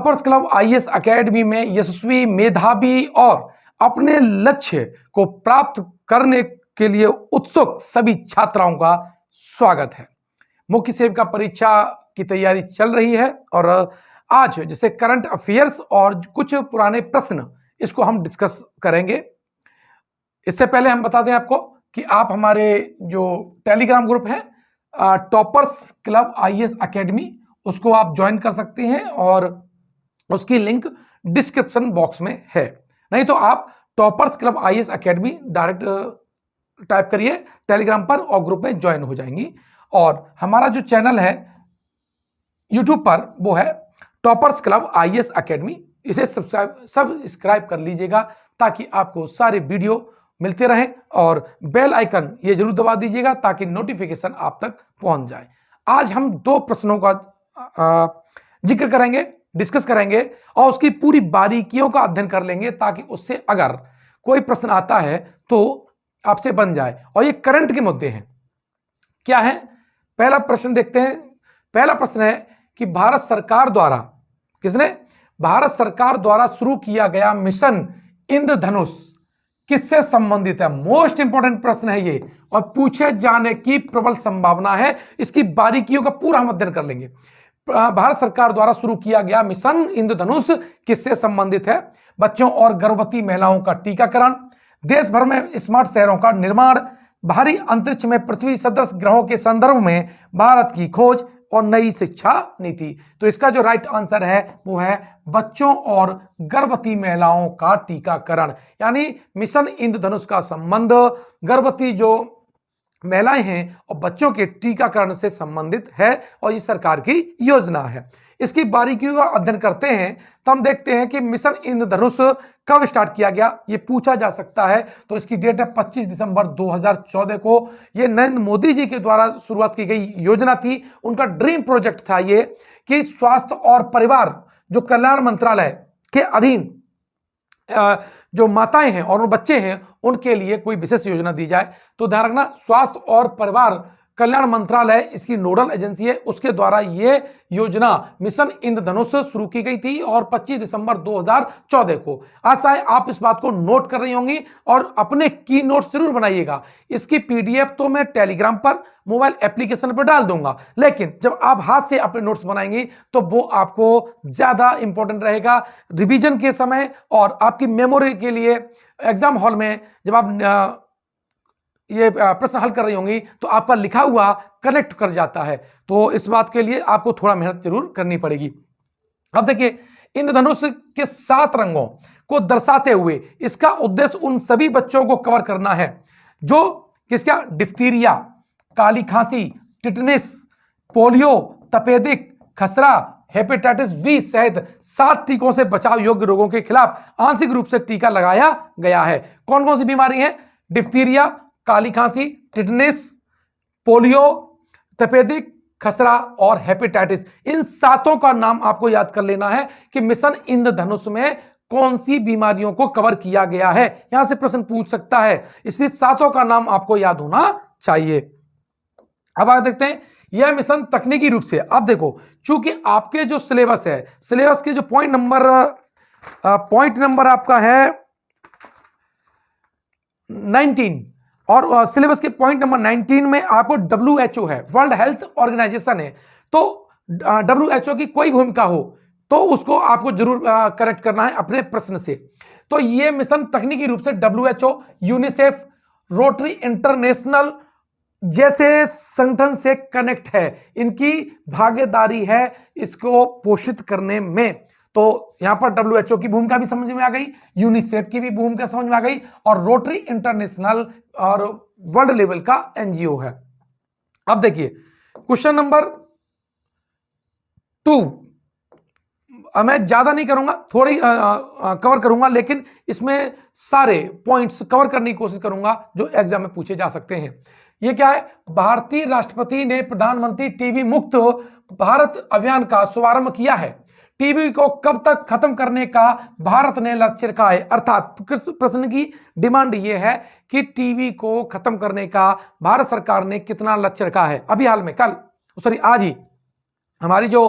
Toppers club IAS academy में यशस्वी, मेधावी और अपने लक्ष्य को प्राप्त करने के लिए उत्सुक सभी छात्राओं का स्वागत है। मुख्य सेविका परीक्षा की तैयारी चल रही है और आज जैसे करंट अफेयर्स और कुछ पुराने प्रश्न इसको हम डिस्कस करेंगे। इससे पहले हम बता दें आपको कि आप हमारे जो टेलीग्राम ग्रुप है टॉपर्स क्लब आईएएस एकेडमी, उसको आप ज्वाइन कर सकते हैं और उसकी लिंक डिस्क्रिप्शन बॉक्स में है। नहीं तो आप toppers club IAS academy direct type करिए टेलीग्राम पर और ग्रुप में ज्वाइन हो जाएंगी। और हमारा जो चैनल है यूट्यूब पर वो है टॉपर्स क्लब आईएएस एकेडमी, इसे सब्सक्राइब कर लीजिएगा ताकि आपको सारे वीडियो मिलते रहें और बेल आइकन ये जरूर दबा दीजिएगा ताकि नोटिफिकेशन आप तक पहुंच जाए। आज हम दो प्रश्नों का जिक्र करेंगे, डिस्कस करेंगे और उसकी पूरी बारीकियों का अध्ययन कर लेंगे ताकि उससे अगर कोई प्रश्न आता है तो आपसे बन जाए। और ये करंट के मुद्दे हैं। क्या है? पहला प्रश्न देखते हैं। पहला प्रश्न है कि भारत सरकार द्वारा भारत सरकार द्वारा शुरू किया गया मिशन इंद्रधनुष किससे संबंधित है? मोस्ट इंपॉर्टेंट प्रश्न है ये और पूछे जाने की प्रबल संभावना है। इसकी बारीकियों का पूरा हम अध्ययन कर लेंगे। भारत सरकार द्वारा शुरू किया गया मिशन इंद्रधनुष किससे संबंधित है? बच्चों और गर्भवती महिलाओं का टीकाकरण, देश भर में स्मार्ट शहरों का निर्माण, बाहरी अंतरिक्ष में पृथ्वी सदृश ग्रहों के संदर्भ में भारत की खोज और नई शिक्षा नीति। तो इसका जो राइट आंसर है वो है बच्चों और गर्भवती महिलाओं का टीकाकरण। यानी मिशन इंद्रधनुष का संबंध गर्भवती जो महिलाएं हैं और बच्चों के टीकाकरण से संबंधित है और ये सरकार की योजना है। इसकी बारीकियों का अध्ययन करते हैं तो हम देखते हैं कि मिशन इंद्रधनुष कब स्टार्ट किया गया, ये पूछा जा सकता है। तो इसकी डेट है 25 दिसंबर 2014 को। ये नरेंद्र मोदी जी के द्वारा शुरुआत की गई योजना थी। उनका ड्रीम प्रोजेक्ट था ये कि स्वास्थ्य और परिवार जो कल्याण मंत्रालय के अधीन जो माताएं हैं और बच्चे हैं उनके लिए कोई विशेष योजना दी जाए। तो ध्यान रखना, स्वास्थ्य और परिवार कल्याण मंत्रालय इसकी नोडल एजेंसी है, उसके द्वारा ये योजना मिशन इंद्रधनुष शुरू की गई थी और 25 दिसंबर 2014 को। आशा है आप इस बात को नोट कर रही होंगी और अपने की नोट्स जरूर बनाइएगा। इसकी पीडीएफ तो मैं टेलीग्राम पर मोबाइल एप्लीकेशन पर डाल दूंगा, लेकिन जब आप हाथ से अपने नोट्स बनाएंगी तो वो आपको ज्यादा इंपॉर्टेंट रहेगा रिवीजन के समय और आपकी मेमोरी के लिए। एग्जाम हॉल में जब आप ये प्रश्न हल कर रही होंगी तो आपका लिखा हुआ कनेक्ट कर जाता है। तो इस बात के लिए आपको थोड़ा मेहनत जरूर करनी पड़ेगी। अब देखिए, इंद्रधनुष के 7 रंगों को दर्शाते हुए इसका उद्देश्य उन सभी बच्चों को कवर करना है जो किसका डिप्थीरिया, काली खांसी, टिटनेस, पोलियो, तपेदिक, खसरा, हेपेटाइटिस बी सहित 7 टीकों से बचाव योग्य रोगों के खिलाफ आंशिक रूप से टीका लगाया गया है। कौन कौन सी बीमारी है? डिप्थीरिया, काली खांसी, टिटनेस, पोलियो, तपेदिक, खसरा और हेपेटाइटिस। इन 7 का नाम आपको याद कर लेना है कि मिशन इंद्रधनुष में कौन सी बीमारियों को कवर किया गया है। यहां से प्रश्न पूछ सकता है, इसलिए 7 का नाम आपको याद होना चाहिए। अब आगे देखते हैं यह मिशन तकनीकी रूप से, अब देखो चूंकि आपके जो सिलेबस है, सिलेबस के जो पॉइंट नंबर आपका है 19 और सिलेबस के पॉइंट नंबर 19 में आपको WHO है, वर्ल्ड हेल्थ ऑर्गेनाइजेशन है। तो WHO की कोई भूमिका हो तो उसको आपको जरूर करेक्ट करना है अपने प्रश्न से। तो ये मिशन तकनीकी रूप से WHO, यूनिसेफ, रोटरी इंटरनेशनल जैसे संगठन से कनेक्ट है। इनकी भागीदारी है इसको पोषित करने में। तो यहां पर WHO की भूमिका भी समझ में आ गई, यूनिसेफ की भी भूमिका समझ में आ गई और रोटरी इंटरनेशनल और वर्ल्ड लेवल का NGO है। अब देखिए क्वेश्चन नंबर 2, मैं ज्यादा नहीं करूंगा, थोड़ी कवर करूंगा, लेकिन इसमें सारे पॉइंट्स कवर करने की कोशिश करूंगा जो एग्जाम में पूछे जा सकते हैं। ये क्या है? भारतीय राष्ट्रपति ने प्रधानमंत्री टीबी मुक्त भारत अभियान का शुभारंभ किया है। टीबी को कब तक खत्म करने का भारत ने लक्ष्य रखा है? अर्थात प्रश्न की डिमांड यह है कि टीबी को खत्म करने का भारत सरकार ने कितना लक्ष्य रखा है। अभी हाल में आज ही हमारी जो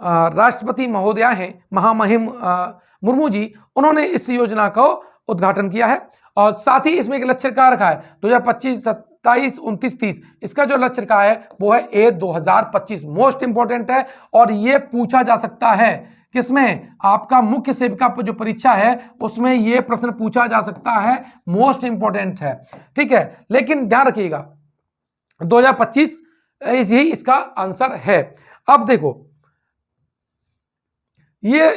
राष्ट्रपति महोदया हैं महामहिम मुर्मू जी, उन्होंने इस योजना को उद्घाटन किया है। और साथ ही इसमें एक लक्ष्य क्या रखा है 2025, 27, 29, 30, इसका जो लक्ष्य रखा है वो है 2025, मोस्ट इंपॉर्टेंट है। और ये पूछा जा सकता है किसमें, आपका मुख्य सेविका जो परीक्षा है उसमें ये प्रश्न पूछा जा सकता है, मोस्ट इंपॉर्टेंट है, ठीक है। लेकिन ध्यान रखिएगा 2025 यही इसका आंसर है। अब देखो ये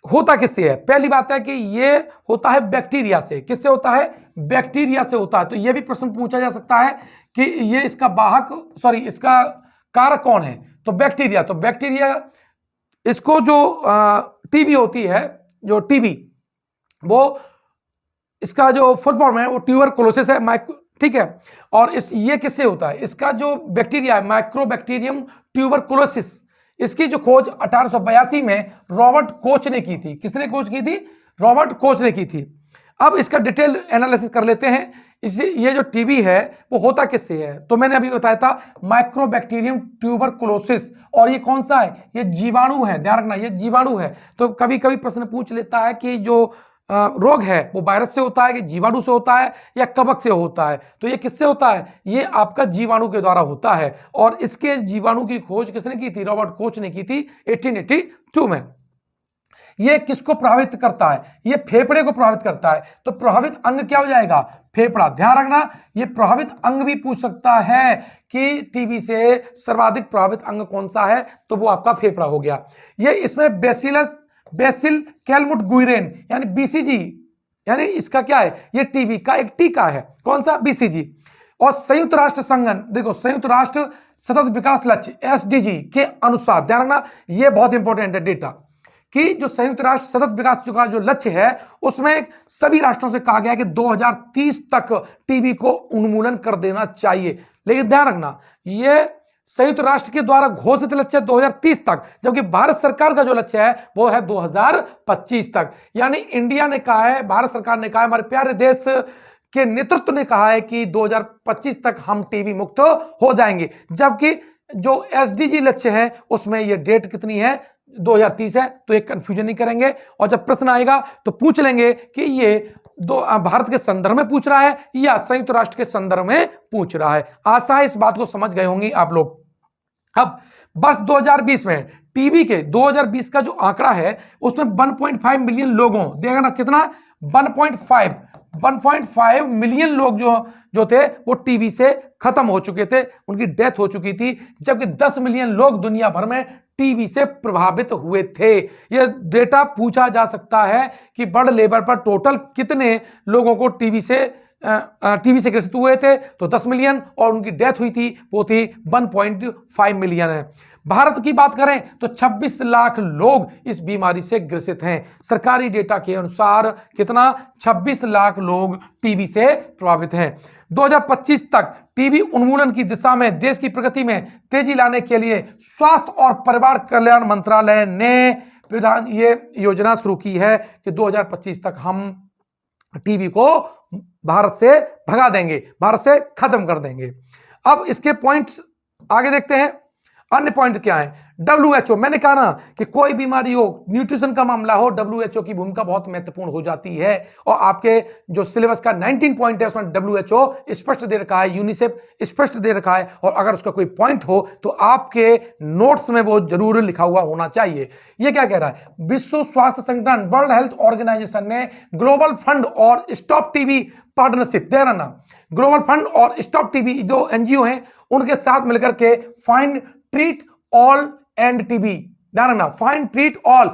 होता किससे है, पहली बात है कि ये होता है बैक्टीरिया से। किससे होता है, बैक्टीरिया से होता है। तो ये भी प्रश्न पूछा जा सकता है कि ये इसका वाहक इसका कारक कौन है, तो बैक्टीरिया। तो बैक्टीरिया इसको जो टीबी होती है, जो टीबी वो इसका जो फुल फॉर्म है वो ट्यूबरकुलोसिस है, ठीक है। और ये किससे होता है, इसका जो बैक्टीरिया है माइक्रोबैक्टीरियम ट्यूबरकुलोसिस, इसकी जो खोज 1882 में रॉबर्ट कोच ने की थी। किसने खोज की थी, रॉबर्ट कोच ने की थी। अब इसका डिटेल एनालिसिस कर लेते हैं। इसे ये जो टीबी है वो होता किससे है, तो मैंने अभी बताया था माइक्रोबैक्टीरियम ट्यूबरकुलोसिस। और ये कौन सा है, ये जीवाणु है, ध्यान रखना ये जीवाणु है। तो कभी कभी प्रश्न पूछ लेता है कि जो रोग है वो वायरस से होता है कि जीवाणु से होता है या कवक से होता है। तो ये किससे होता है, ये आपका जीवाणु के द्वारा होता है। और इसके जीवाणु की खोज किसने की थी, रॉबर्ट कोच ने की थी 1882 में। ये किसको प्रभावित करता है, ये फेफड़े को प्रभावित करता है। तो प्रभावित अंग क्या हो जाएगा, फेफड़ा। ध्यान रखना ये प्रभावित अंग भी पूछ सकता है कि टीबी से सर्वाधिक प्रभावित अंग कौन सा है, तो वो आपका फेफड़ा हो गया। ये इसमें बेसिल कैलमुट गुइरेन यानी बीसीजी, यानी इसका क्या है, ये टीबी का एक टीका है, कौन सा, बीसीजी। और संयुक्त राष्ट्र संगठन, देखो संयुक्त राष्ट्र सतत विकास लक्ष्य एसडीजी के अनुसार, ध्यान रखना ये बहुत इंपॉर्टेंट है डेटा, कि जो संयुक्त राष्ट्र सतत विकास का जो लक्ष्य है उसमें सभी राष्ट्रों से कहा गया कि 2030 तक टीबी को उन्मूलन कर देना चाहिए। लेकिन ध्यान रखना ये संयुक्त राष्ट्र के द्वारा घोषित लक्ष्य 2030 तक, जबकि भारत सरकार का जो लक्ष्य है वो है 2025 तक। यानी इंडिया ने कहा है, भारत सरकार ने कहा है, हमारे प्यारे देश के नेतृत्व ने कहा है कि 2025 तक हम टीबी मुक्त हो जाएंगे। जबकि जो एसडीजी लक्ष्य है उसमें ये डेट कितनी है, 2030 है। तो एक कंफ्यूजन नहीं करेंगे, और जब प्रश्न आएगा तो पूछ लेंगे कि ये भारत के संदर्भ में पूछ रहा है या संयुक्त राष्ट्र के संदर्भ में पूछ रहा है। आशा है इस बात को समझ गए होंगे आप लोग। अब बस 2020 में टीबी के 2020 का जो आंकड़ा है उसमें 1.5 मिलियन लोगों, देखा ना कितना, 1.5 मिलियन लोग जो थे वो टीबी से खत्म हो चुके थे, उनकी डेथ हो चुकी थी। जबकि 10 मिलियन लोग दुनिया भर में टीबी से प्रभावित हुए थे। यह डेटा पूछा जा सकता है कि बड़े लेवल पर टोटल कितने लोगों को टीबी से ग्रसित हुए थे, तो 10 मिलियन, और उनकी डेथ हुई थी वो थी 1.5 मिलियन है। भारत की बात करें तो 26 लाख लोग इस बीमारी से ग्रसित हैं। सरकारी डेटा के अनुसार कितना, 26 लाख लोग टीबी से प्रभावित हैं। 2025 तक टीबी उन्मूलन की दिशा में देश की प्रगति में तेजी लाने के लिए स्वास्थ्य और परिवार कल्याण मंत्रालय ने ये योजना शुरू की है कि 2025 तक हम टीबी को भारत से भगा देंगे, भारत से खत्म कर देंगे। अब इसके पॉइंट्स आगे देखते हैं। अन्य पॉइंट क्या है, WHO, मैंने कहा ना कि कोई बीमारी हो, न्यूट्रिशन का मामला हो, WHO की भूमिका बहुत महत्वपूर्ण हो जाती है। और आपके जो सिलेबस का 19 पॉइंट है उसमें WHO स्पष्ट दे रखा है, यूनिसेफ स्पष्ट दे रखा है, और अगर उसका कोई पॉइंट हो तो आपके नोट्स में वो जरूर लिखा हुआ होना चाहिए। ये क्या कह रहा है, विश्व स्वास्थ्य संगठन वर्ल्ड हेल्थ ऑर्गेनाइजेशन ने ग्लोबल फंड और स्टॉप टीबी पार्टनरशिप, दे रहा ना, ग्लोबल फंड और स्टॉप टीबी जो एनजीओ हैं उनके साथ मिलकर के find treat all end TB, ध्यान रखना, find treat all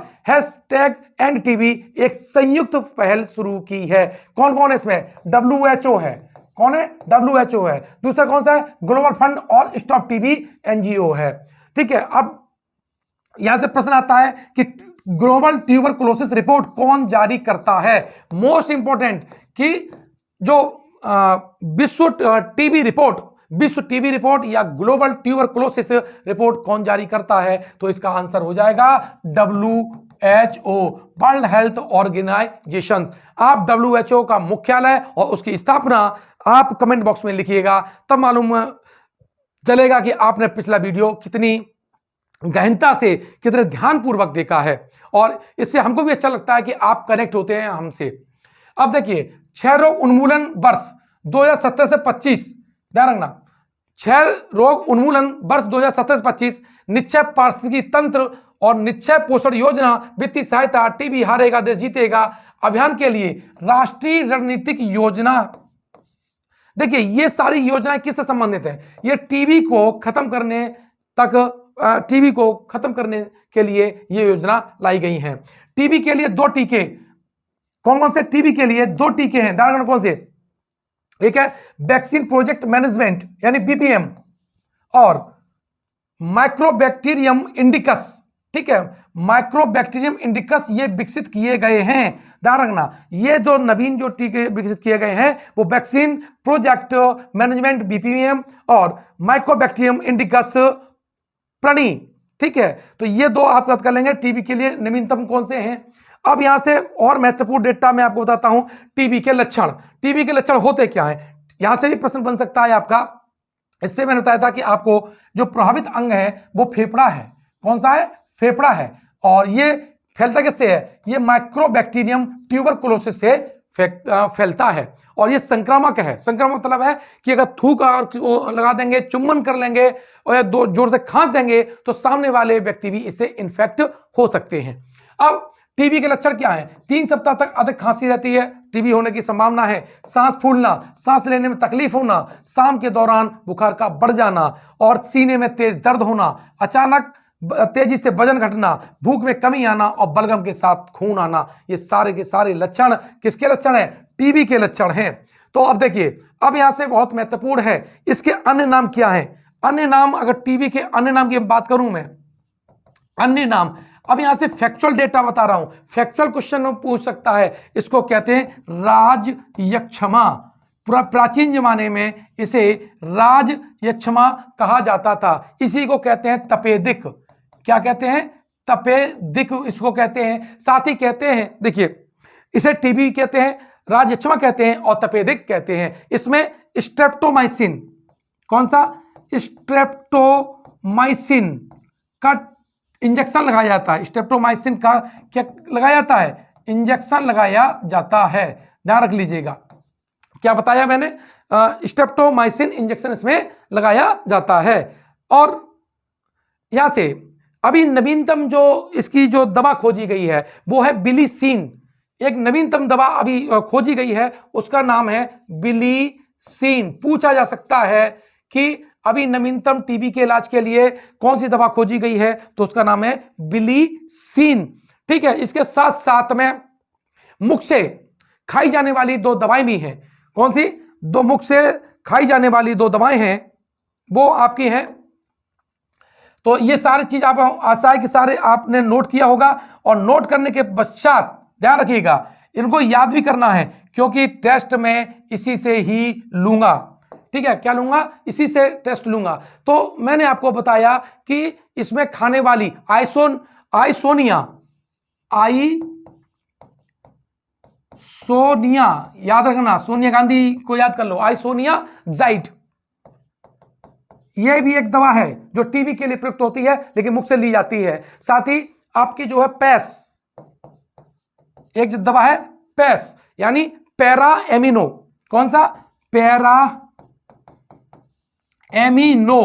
#end TB एक संयुक्त पहल शुरू की है। कौन कौन है इसमें, WHO है, कौन है, WHO है, दूसरा कौन सा है, ग्लोबल फंड और स्टॉप टीबी एनजीओ है, ठीक है। अब यहां से प्रश्न आता है कि ग्लोबल ट्यूबरकुलोसिस रिपोर्ट कौन जारी करता है। मोस्ट इंपॉर्टेंट कि जो विश्व टीबी रिपोर्ट या ग्लोबल ट्यूबरकुलोसिस रिपोर्ट कौन जारी करता है, तो इसका आंसर हो जाएगा WHO, वर्ल्ड हेल्थ ऑर्गेनाइजेशन। आप WHO का मुख्यालय और उसकी स्थापना आप कमेंट बॉक्स में लिखिएगा, तब मालूम चलेगा कि आपने पिछला वीडियो कितनी गहनता से, कितने ध्यानपूर्वक देखा है, और इससे हमको भी अच्छा लगता है कि आप कनेक्ट होते हैं हमसे। अब देखिए, क्षय रोग उन्मूलन वर्ष 2017 से 25, ध्यान रखना, क्षय रोग उन्मूलन वर्ष 2017 से 25, निश्चय पारिस्थितिकी तंत्र और निश्चय पोषण योजना, वित्तीय सहायता, टीबी हारेगा देश जीतेगा अभियान के लिए राष्ट्रीय रणनीतिक योजना। देखिए, ये सारी योजनाएं किससे संबंधित है? ये टीबी को खत्म करने टीबी को खत्म करने के लिए ये योजना लाई गई है। टीबी के लिए 2 टीके, कौन कौन से टीबी के लिए 2 टीके हैं? ध्यान रखना कौन से? एक है वैक्सीन प्रोजेक्ट मैनेजमेंट यानी बीपीएम, और माइक्रोबैक्टीरियम इंडिकस, ठीक है, माइक्रोबैक्टीरियम इंडिकस ये विकसित किए गए हैं। ध्यान रखना, ये जो नवीन जो टीके विकसित किए गए हैं वो वैक्सीन प्रोजेक्ट मैनेजमेंट बीपीएम और माइक्रोबैक्टीरियम इंडिकस प्रणी, ठीक है। तो ये 2 आप याद कर लेंगे। टीबी के लिए नवीनतम कौन से हैं? अब यहां से और महत्वपूर्ण डेटा मैं आपको बताता हूं। टीबी के लक्षण, टीबी के लक्षण होते क्या हैं? यहां से भी प्रश्न बन सकता है आपका। इससे मैंने बताया था कि आपको जो प्रभावित अंग है वो फेफड़ा है। कौन सा है? फेफड़ा है। और ये फैलता किससे है? ये माइक्रोबैक्टीरियम ट्यूबरकुलोसिस से फैलता है, और ये संक्रामक है। संक्रामक मतलब है कि अगर थूक लगा देंगे, चुम्बन कर लेंगे और या जोर से खांस देंगे तो सामने वाले व्यक्ति भी इससे इन्फेक्ट हो सकते हैं। अब टीबी के लक्षण क्या है? 3 सप्ताह तक अधिक खांसी रहती है, टीबी होने की संभावना है। सांस फूलना, सांस लेने में तकलीफ होना, शाम के दौरान बुखार का बढ़ जाना और सीने में तेज दर्द होना, अचानक तेजी से वजन घटना, भूख में कमी आना और बलगम के साथ खून आना, ये सारे के सारे लक्षण किसके लक्षण हैं? टीबी के लक्षण हैं। तो अब देखिए, अब यहां से बहुत महत्वपूर्ण है, इसके अन्य नाम क्या हैं? अन्य नाम, अगर टीबी के अन्य नाम की बात करूं मैं, अन्य नाम, अब यहां से फैक्चुअल डेटा बता रहा हूं, फैक्चुअल क्वेश्चन पूछ सकता है। इसको कहते हैं राजयक्षमा। प्राचीन जमाने में इसे राजयक्षमा कहा जाता था। इसी को कहते हैं तपेदिक। क्या कहते हैं? तपेदिक इसको कहते हैं। साथ ही कहते हैं, देखिए, इसे टीबी कहते हैं, राजयक्षमा कहते हैं और तपेदिक कहते हैं। इसमें स्ट्रेप्टोमाइसिन, कौन सा? स्ट्रेप्टोमाइसिन का इंजेक्शन लगाया जाता है। स्ट्रेप्टोमाइसिन का क्या लगाया जाता है? इंजेक्शन लगाया जाता है। ध्यान रख लीजिएगा, क्या बताया मैंने? स्ट्रेप्टोमाइसिन इंजेक्शन इसमें लगाया जाता है। और यहां से अभी नवीनतम जो इसकी जो दवा खोजी गई है वो है बिलीसिन। एक नवीनतम दवा अभी खोजी गई है, उसका नाम है बिलीसिन। पूछा जा सकता है कि अभी नवीनतम टीबी के इलाज के लिए कौन सी दवा खोजी गई है, तो उसका नाम है बिलीसिन, ठीक है। इसके साथ साथ में मुख से खाई जाने वाली 2 दवाएं भी हैं। कौन सी? 2 मुख से खाई जाने वाली 2 दवाएं हैं, वो आपकी हैं। तो ये सारी चीज आप आशा है कि सारे आपने नोट किया होगा, और नोट करने के पश्चात ध्यान रखिएगा, इनको याद भी करना है, क्योंकि टेस्ट में इसी से ही लूंगा, ठीक है। क्या लूंगा? इसी से टेस्ट लूंगा। तो मैंने आपको बताया कि इसमें खाने वाली आइसोनिया, याद रखना, सोनिया गांधी को याद कर लो, आइसोनिया जाइड, यह भी एक दवा है जो टीबी के लिए प्रयुक्त होती है, लेकिन मुख से ली जाती है। साथ ही आपकी जो है पैस, एक जो दवा है पैस यानी पैरा एमिनो। कौन सा? Para amino.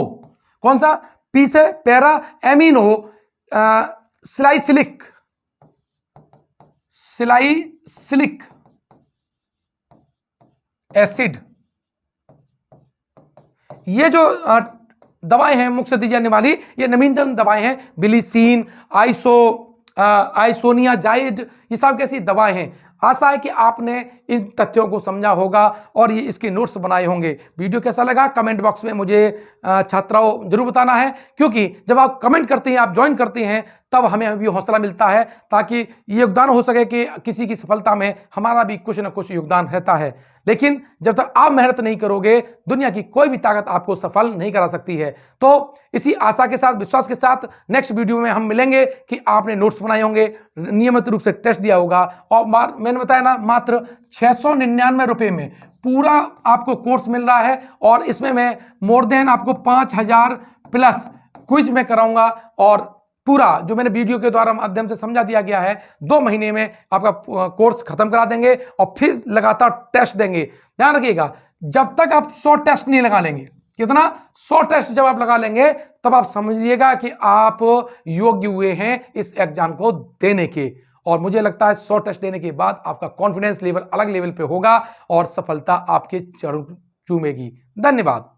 कौन सा? पी से पैरा एमिनो सिलाइसिलिक एसिड। ये जो दवाएं हैं मुख से दी जाने वाली, ये नवीनतम दवाएं हैं। बिलीसिन, आइसोनिया जाइड, ये सब कैसी दवाएं हैं। आशा है कि आपने इन तथ्यों को समझा होगा और ये इसके नोट्स बनाए होंगे। वीडियो कैसा लगा कमेंट बॉक्स में मुझे छात्राओं जरूर बताना है, क्योंकि जब आप कमेंट करते हैं, आप ज्वाइन करते हैं, तब हमें भी हौसला मिलता है, ताकि ये योगदान हो सके कि किसी की सफलता में हमारा भी कुछ ना कुछ योगदान रहता है। लेकिन जब तक आप मेहनत नहीं करोगे, दुनिया की कोई भी ताकत आपको सफल नहीं करा सकती है। तो इसी आशा के साथ, विश्वास के साथ नेक्स्ट वीडियो में हम मिलेंगे कि आपने नोट्स बनाए होंगे, नियमित रूप से टेस्ट दिया होगा, और मैंने बताया ना, मात्र 699 रुपये में पूरा आपको कोर्स मिल रहा है। और इसमें मैं मोर देन आपको 5000 प्लस क्विज में कराऊंगा और पूरा जो मैंने वीडियो के द्वारा माध्यम से समझा दिया गया है 2 महीने में आपका कोर्स खत्म करा देंगे और फिर लगातार टेस्ट देंगे। ध्यान रखिएगा, जब तक आप 100 टेस्ट नहीं लगा लेंगे, कितना 100 टेस्ट जब आप लगा लेंगे तब आप समझिएगा कि आप योग्य हुए हैं इस एग्जाम को देने के। और मुझे लगता है 100 टेस्ट देने के बाद आपका कॉन्फिडेंस लेवल अलग लेवल पे होगा और सफलता आपके चरण चूमेगी। धन्यवाद।